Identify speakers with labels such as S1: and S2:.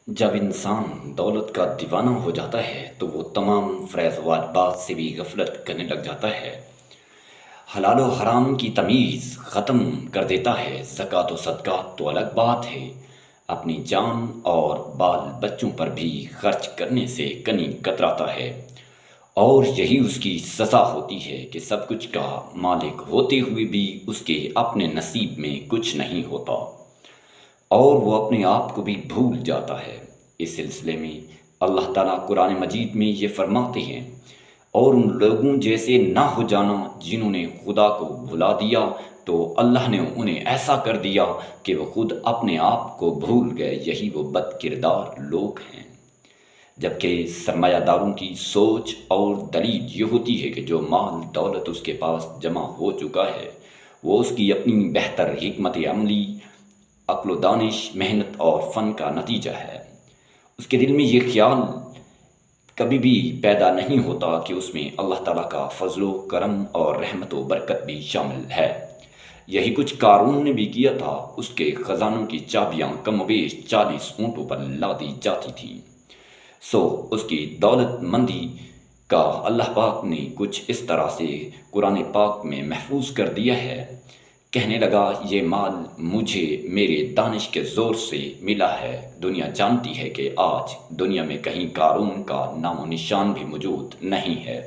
S1: جب انسان دولت کا دیوانہ ہو جاتا ہے تو وہ تمام فیض و بات سے بھی غفلت کرنے لگ جاتا ہے، حلال و حرام کی تمیز ختم کر دیتا ہے۔ زکوٰۃ و صدقات تو الگ بات ہے، اپنی جان اور بال بچوں پر بھی خرچ کرنے سے کنی کتراتا ہے، اور یہی اس کی سزا ہوتی ہے کہ سب کچھ کا مالک ہوتے ہوئے بھی اس کے اپنے نصیب میں کچھ نہیں ہوتا، اور وہ اپنے آپ کو بھی بھول جاتا ہے۔ اس سلسلے میں اللہ تعالیٰ قرآن مجید میں یہ فرماتے ہیں، اور ان لوگوں جیسے نہ ہو جانا جنہوں نے خدا کو بھلا دیا تو اللہ نے انہیں ایسا کر دیا کہ وہ خود اپنے آپ کو بھول گئے، یہی وہ بد کردار لوگ ہیں۔ جبکہ سرمایہ داروں کی سوچ اور دلیل یہ ہوتی ہے کہ جو مال دولت اس کے پاس جمع ہو چکا ہے وہ اس کی اپنی بہتر حکمت عملی، عقل و دانش، محنت اور فن کا نتیجہ ہے۔ اس کے دل میں یہ خیال کبھی بھی پیدا نہیں ہوتا کہ اس میں اللہ تعالیٰ کا فضل و کرم اور رحمت و برکت بھی شامل ہے۔ یہی کچھ قارون نے بھی کیا تھا، اس کے خزانوں کی چابیاں کم و بیش 40 اونٹوں پر لادی جاتی تھیں۔ اس کی دولت مندی کا اللہ پاک نے کچھ اس طرح سے قرآن پاک میں محفوظ کر دیا ہے۔ کہنے لگا، یہ مال مجھے میرے دانش کے زور سے ملا ہے۔ دنیا جانتی ہے کہ آج دنیا میں کہیں قارون کا نام و نشان بھی موجود نہیں ہے۔